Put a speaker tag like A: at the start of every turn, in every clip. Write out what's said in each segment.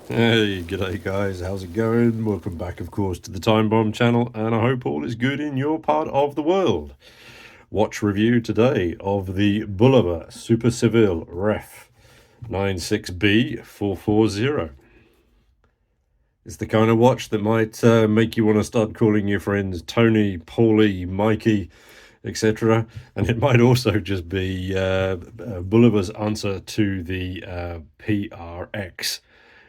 A: Hey, g'day guys, how's it going? Welcome back, of course, to the Time Bomb channel, and I hope all is good in your part of the world. Watch review today of the Bulova Super Seville Ref 96B440. It's the kind of watch that might make you want to start calling your friends Tony, Paulie, Mikey, etc. And it might also just be Bulova's answer to the PRX.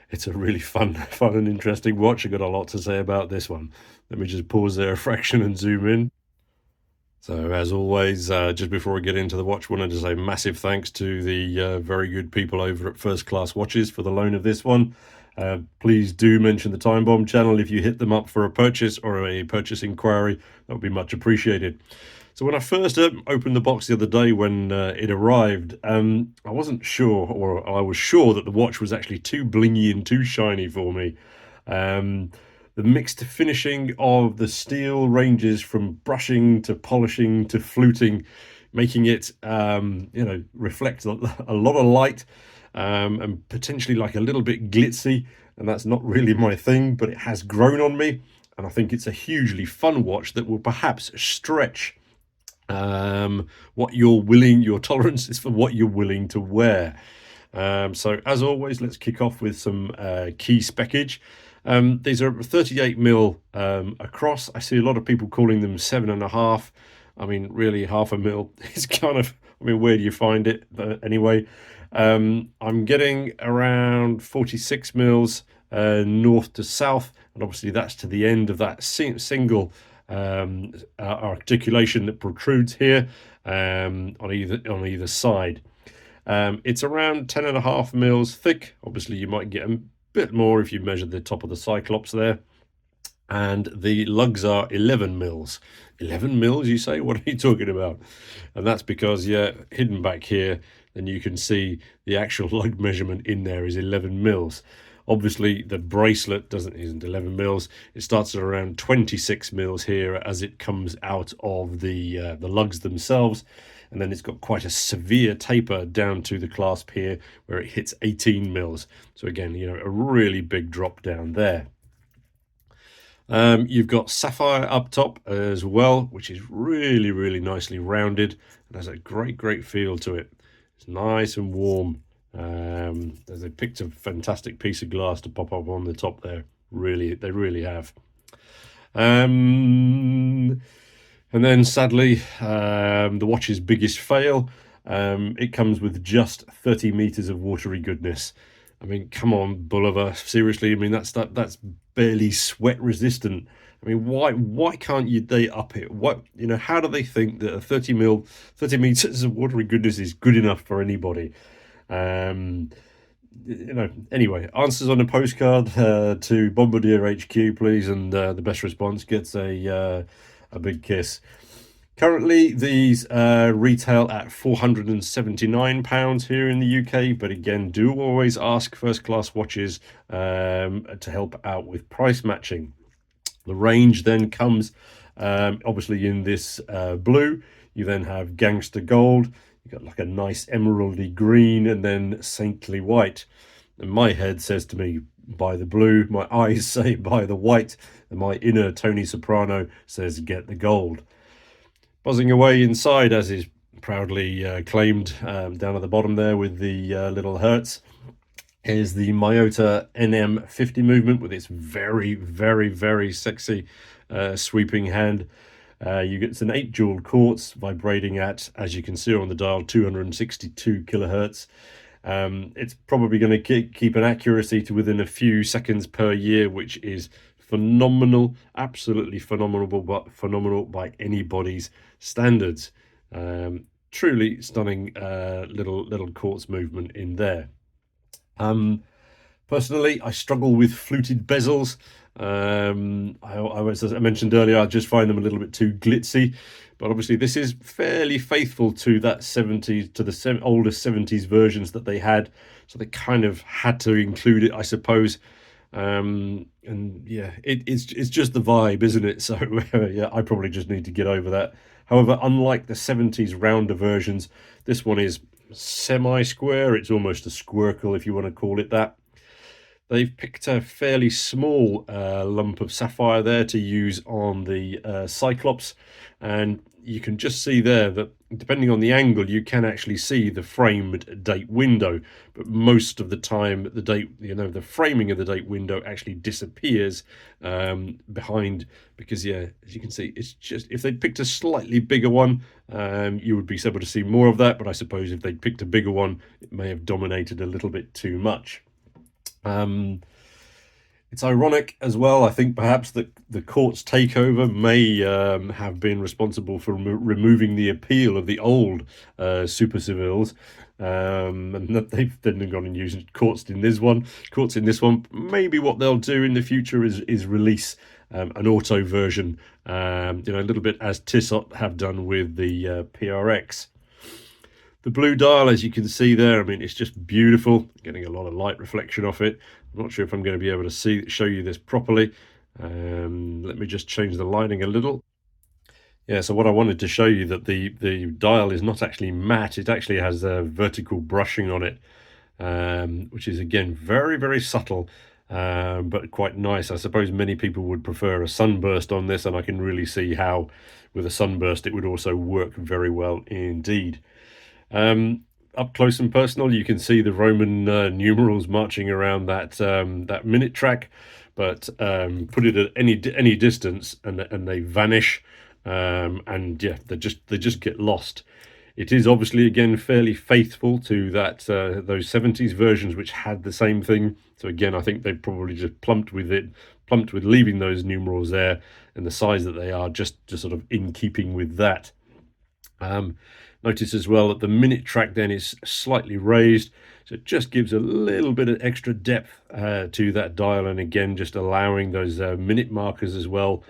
A: It's a really fun and interesting watch. I got a lot to say about this one. Let me just pause there a fraction and zoom in. So, as always, just before I get into the watch, I wanted to say massive thanks to the very good people over at First Class Watches for the loan of this one. Please do mention the Time Bomb channel if you hit them up for a purchase or a purchase inquiry. That would be much appreciated. So when I first opened the box the other day when it arrived, I wasn't sure, or I was sure that the watch was actually too blingy and too shiny for me. Um, the mixed finishing of the steel ranges from brushing to polishing to fluting, making it, reflect a lot of light and potentially like a little bit glitzy. And that's not really my thing, but it has grown on me. And I think it's a hugely fun watch that will perhaps stretch what your tolerance is for what you're willing to wear. So as always, let's kick off with some key speckage. These are 38 mil across. I see a lot of people calling them 7.5. I mean, really, half a mil is kind of, I mean, where do you find it? But anyway, I'm getting around 46 mils north to south, and obviously that's to the end of that single articulation that protrudes here on either side. It's around 10.5 mils thick. Obviously, you might get a bit more if you measure the top of the Cyclops there. And the lugs are 11 mils. 11 mils, you say? What are you talking about? And that's because, yeah, hidden back here, then you can see the actual lug measurement in there is 11 mils. Obviously, the bracelet isn't 11 mils. It starts at around 26 mils here as it comes out of the lugs themselves. And then it's got quite a severe taper down to the clasp here where it hits 18 mils. So again, a really big drop down there. You've got sapphire up top as well, which is really, really nicely rounded and has a great feel to it. It's nice and warm. They picked a fantastic piece of glass to pop up on the top there. Really, they really have. And then sadly, the watch's biggest fail. It comes with just 30 meters of watery goodness. I mean, come on, Bulova. Seriously, I mean that's barely sweat resistant. I mean, why can't they up it? How do they think that a 30 meters of watery goodness is good enough for anybody? Anyway, answers on a postcard to Bombardier HQ, please, and the best response gets a big kiss. Currently, these retail at £479 here in the UK, but again, do always ask First Class Watches to help out with price matching. The range then comes obviously in this blue. You then have Gangster Gold. You've got like a nice emeraldy green and then Saintly White. And my head says to me, buy the blue. My eyes say buy the white. And my inner Tony Soprano says get the gold. Buzzing away inside, as is proudly claimed down at the bottom there with the little Hertz, is the Miyota NM50 movement with its very sexy sweeping hand. It's an 8 jeweled quartz vibrating at, as you can see on the dial, 262 kilohertz. It's probably going to keep an accuracy to within a few seconds per year, which is phenomenal, absolutely phenomenal by anybody's standards. Truly stunning little quartz movement in there. Personally, I struggle with fluted bezels. As I mentioned earlier, I just find them a little bit too glitzy. But obviously, this is fairly faithful to that 70s, to the older 70s versions that they had. So they kind of had to include it, I suppose. And yeah, it's just the vibe, isn't it? So yeah, I probably just need to get over that. However, unlike the 70s rounder versions, this one is semi-square. It's almost a squircle, if you want to call it that. They've picked a fairly small lump of sapphire there to use on the Cyclops, and you can just see there that depending on the angle, you can actually see the framed date window. But most of the time, the date, the framing of the date window actually disappears behind, because yeah, as you can see, it's just, if they'd picked a slightly bigger one, you would be able to see more of that. But I suppose if they'd picked a bigger one, it may have dominated a little bit too much. It's ironic as well, I think, perhaps, that the court's takeover may have been responsible for removing the appeal of the old Super Sevilles, and that they've then gone and used courts in this one. Maybe what they'll do in the future is release an auto version, a little bit as Tissot have done with the PRX. The blue dial, as you can see there, I mean, it's just beautiful. Getting a lot of light reflection off it. I'm not sure if I'm going to be able to show you this properly. Let me just change the lighting a little. Yeah, so what I wanted to show you, that the dial is not actually matte. It actually has a vertical brushing on it, which is, again, very, very subtle, but quite nice. I suppose many people would prefer a sunburst on this, and I can really see how with a sunburst it would also work very well indeed. Up close and personal, you can see the Roman numerals marching around that minute track, but put it at any distance, and they vanish, and yeah, they just get lost. It is obviously, again, fairly faithful to that those 70s versions which had the same thing. So again, I think they probably just plumped with leaving those numerals there, and the size that they are, just sort of in keeping with that. Notice as well that the minute track then is slightly raised, so it just gives a little bit of extra depth to that dial, and again, just allowing those minute markers as well.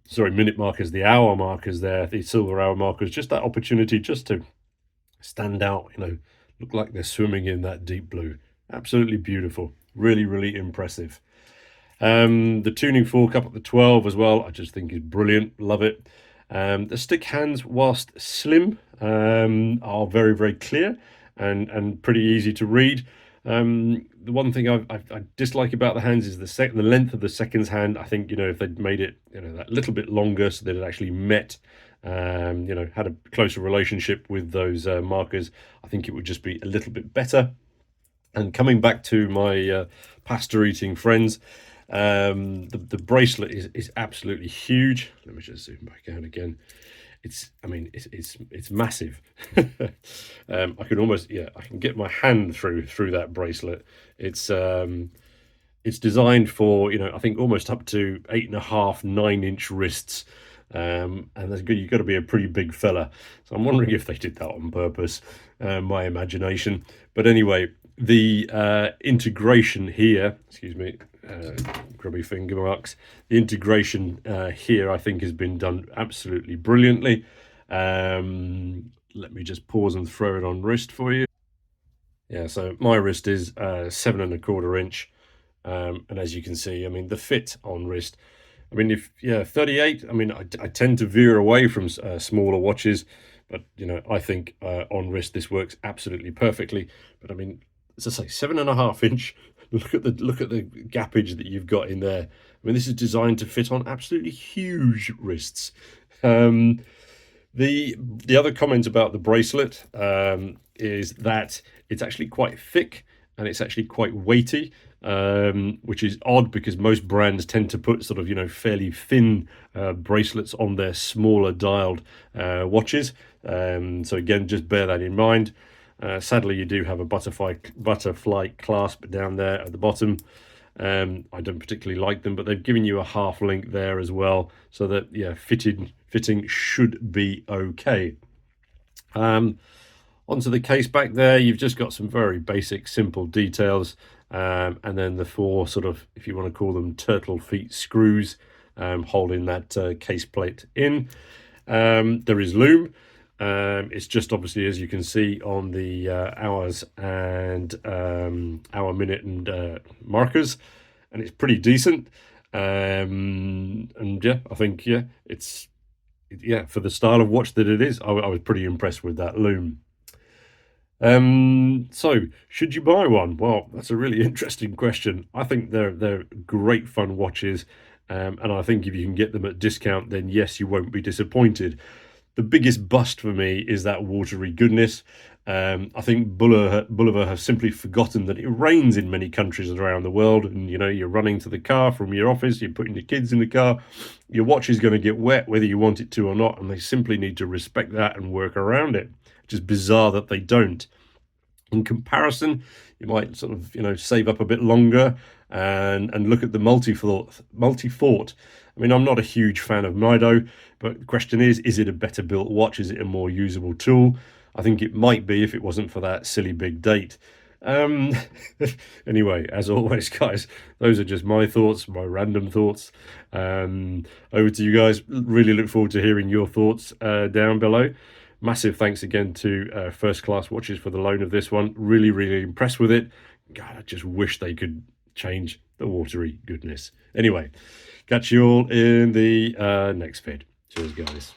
A: Sorry, minute markers, the hour markers there, the silver hour markers, just that opportunity just to stand out, look like they're swimming in that deep blue. Absolutely beautiful. Really, really impressive. The tuning fork up at the 12 as well, I just think is brilliant. Love it. The stick hands, whilst slim, are very, very clear and pretty easy to read. The one thing I dislike about the hands is the length of the seconds hand. I think, if they'd made it, that little bit longer, so that it actually met, had a closer relationship with those markers, I think it would just be a little bit better. And coming back to my pasta eating friends, the bracelet is absolutely huge. Let me just zoom back out again. It's massive. I can almost, I can get my hand through that bracelet. It's designed for, I think almost up to 8.5, 9-inch wrists. And you've got to be a pretty big fella. So I'm wondering if they did that on purpose, my imagination. But anyway, the integration here, excuse me, grubby finger marks. The integration here, I think, has been done absolutely brilliantly. Let me just pause and throw it on wrist for you. Yeah, so my wrist is 7.25 inch, and as you can see, I mean, the fit on wrist, I mean, 38. I mean, I tend to veer away from smaller watches, but I think on wrist this works absolutely perfectly. But I mean, as I say, 7.5 inch. Look at the gappage that you've got in there. I mean, this is designed to fit on absolutely huge wrists. The other comment about the bracelet is that it's actually quite thick and it's actually quite weighty, which is odd because most brands tend to put sort of fairly thin bracelets on their smaller dialed watches. So again, just bear that in mind. Sadly, you do have a butterfly clasp down there at the bottom. I don't particularly like them, but they've given you a half link there as well, so that fitting should be okay. Onto the case back there, you've just got some very basic, simple details, and then the 4 sort of, if you want to call them, turtle feet screws holding that case plate in. There is loom. It's just obviously, as you can see on the hours and hour, minute, and markers, and it's pretty decent. And yeah, I think for the style of watch that it is, I was pretty impressed with that loom. So should you buy one? Well, that's a really interesting question. I think they're great fun watches, and I think if you can get them at discount, then yes, you won't be disappointed. The biggest bust for me is that watery goodness. I think Bulova have simply forgotten that it rains in many countries around the world, and you're running to the car from your office, you're putting the kids in the car, your watch is going to get wet whether you want it to or not, and they simply need to respect that and work around it. It's just bizarre that they don't. In comparison, you might sort of save up a bit longer and look at the multi-thought. I mean, I'm not a huge fan of Mido, but the question is it a better built watch? Is it a more usable tool? I think it might be if it wasn't for that silly big date. Um, anyway, as always, guys, those are just my thoughts, my random thoughts. Over to you guys. Really look forward to hearing your thoughts down below. Massive thanks again to First Class Watches for the loan of this one. Really, really impressed with it. God, I just wish they could change the watery goodness. Anyway, catch you all in the next vid. Cheers, guys.